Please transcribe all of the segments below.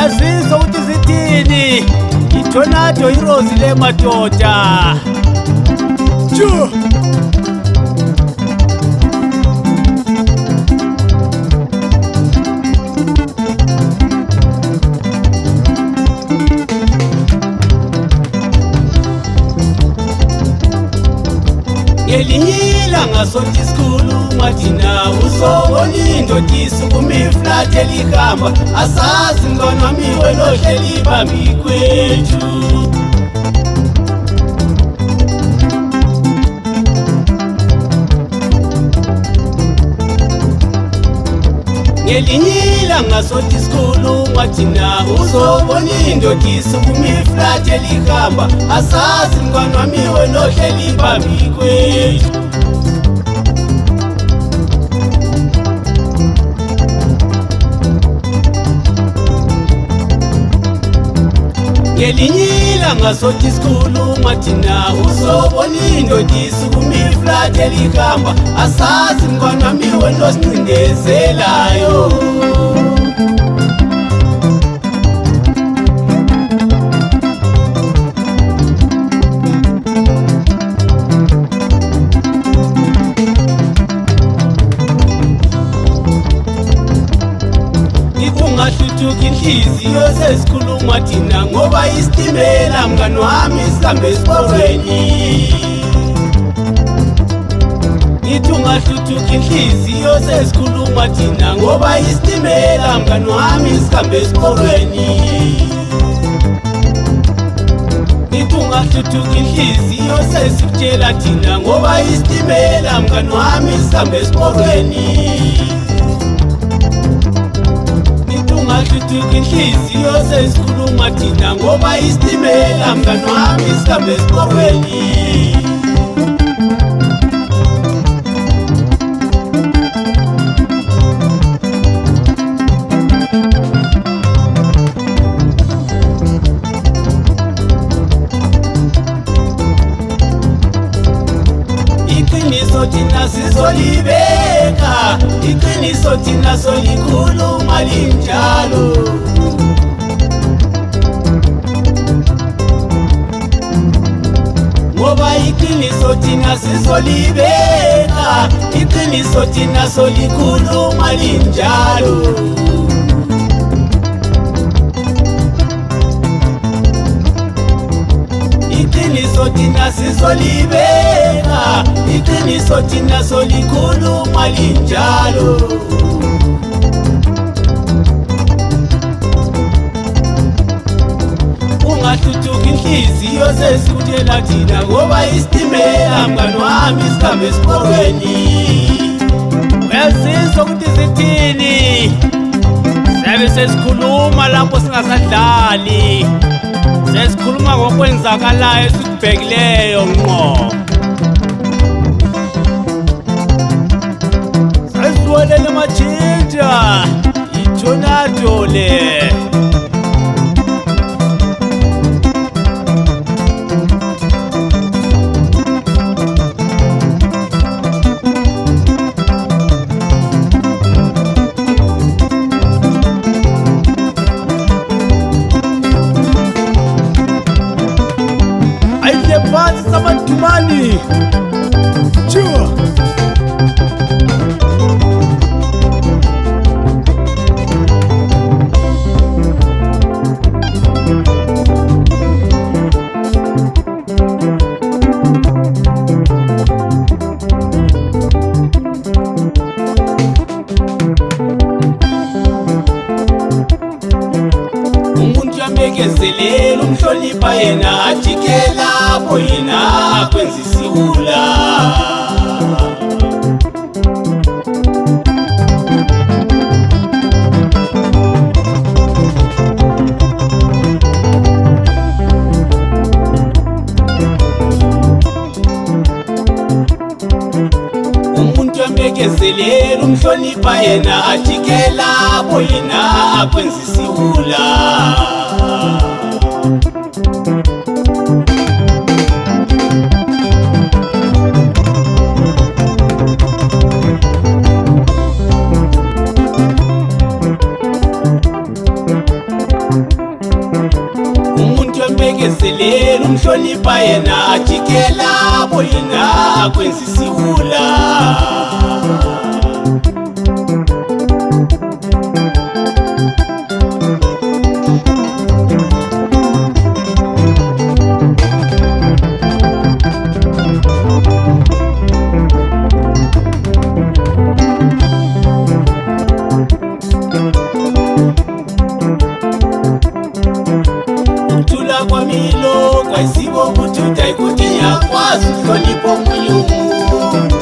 uyazizwa ukuthi zithini itornado irozi lemadoda ngelinye ilanga sothi sikhuluma thina uzobona indoda isukuma iflat elihamba asazi mntwana wami welohleli phambi kwethu ngelinye ilanga sothi sikhuluma thina uzobona indoda isukuma iflat elihamba asazi mntwana wami welohleli phambi kwethu ngelinye ilanga sothi sikhuluma thina uzobona indoda isukuma iflat elihamba asazi mntwana wami welosincindezelayo kungahluthuki inhliziyo sesikhuluma thina ngoba isitimela mngani wami sihambe esiporweni ngithi ungahluthuki inhliziyo sesikhuluma thina ngoba isitimela mngani wami sihambe esiporweni ngithi ungahluthuki inhliziyo sesikutshela thina ngoba isitimela mngani wami sihambe esiporweni ungahluthuki inhliziyo sesikhuluma thina ngoba isitimela mngani wami sihambe esiporweni iqiniso thina sizolibeka iqiniso thina solikhuluma linjalo ngoba iqiniso thina sizolibeka iqiniso thina solikhuluma linjalo iqiniso thina sizolibeka iqiniso thina solikhuluma linjalo ungahluthuki inhliziyo sesikutshela thina ngoba isitimela mngani wami sihambe esiporweni uyazizwa ukuthi zithini siyabe sesikhuluma lapho singasadlali sesikhuluma ngokwenzakalayo esikubhekileyo ngqo sesiwelele mathinta itornado le phansi samadumani umuntu yamekezelela umhlonipha yena ajikela lapho yena kwenza isiwula umuntu yamekezelela umhlonipha yena ajikela lapho yena kwenza isiwula mbekezelela umhlonipha yena ajikela boyina kwenza isiwula. Ukuthula kwamilo kwayisibo kuthutha ikuthi ngiyakwazi ukuhlonipha omunye umuntu.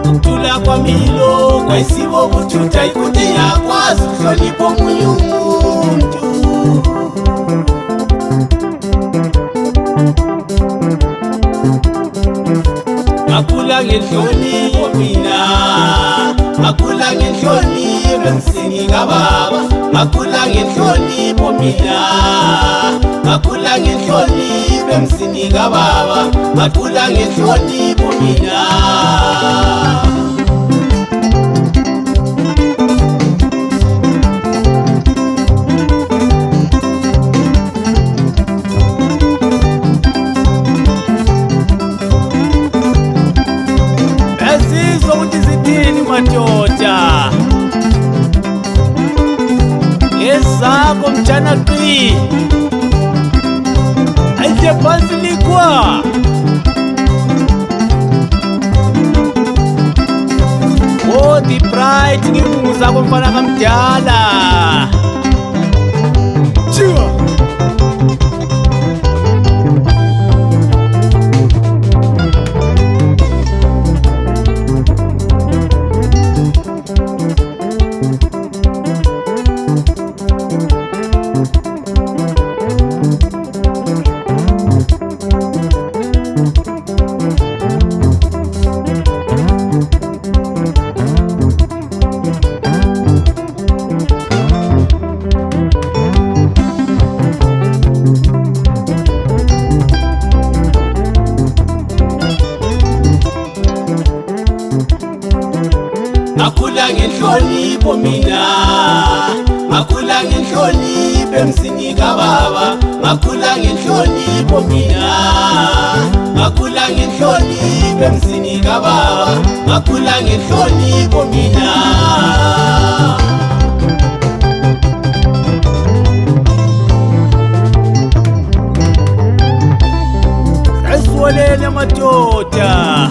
Ukuthula kwamilo kwayisibo kuthutha ikuthi ngiyakwazi ukuhlonipha omunye umuntu. Ngakhula ngenhlonipho mina, ngakhula ngenhlonipho emsini kababa. Ngakhula ngenhlonipho mina, ngakhula ngenhlonipho emsini kababa. Ngakhula ngenhlonipho mina. Madoda ezakho mjana qi ayithe phansi likwa. Oh the pride ngibungu zakho mfana kamdala. Ngakhula ngenhlonipho mina, ngakhula ngenhlonipho emsini kababa. Ngakhula ngenhlonipho mina, ngakhula ngenhlonipho emsini kababa. Ngakhula ngenhlonipho mina. Asiwolele madoda.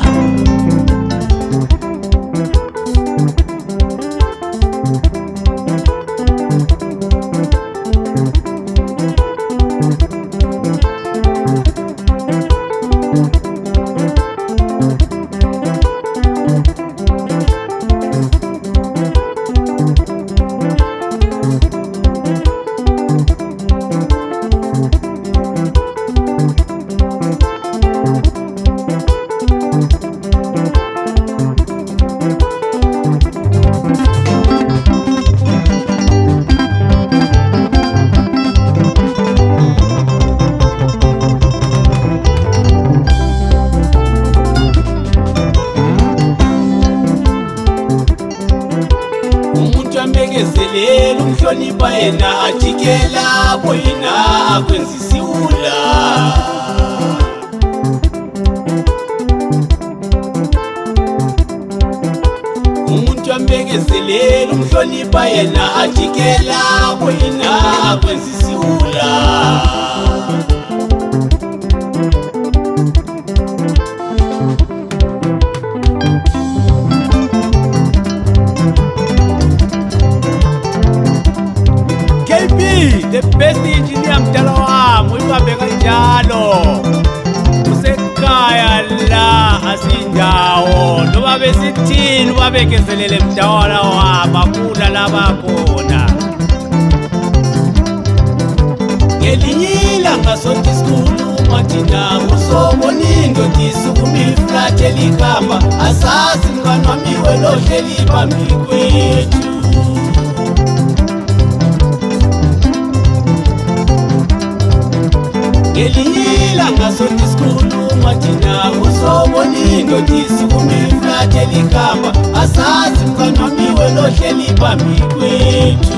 Mbekezelela umhlonipha yena ajikela boyina kwenza isiwula. Umuntu ambekezelela umhlonipha yena ajikela boyina kwenza isiwula. The best engineer mdala wami uyihambe kanjalo. Usekhaya la asindawo noba besithini wabekezelele mdala wami akula labakhona. Ngelinye ilanga sonke isikhuluma thina usobona indoda isukuma iflat elikhamba. Asazi mngani wami welohleli phambi kwethu. ngelinye ilanga sotisikhuluma thina uzobona indoda isukuma iflat elikhamba asazi mkanwamiwe lohleli phambi kwethu.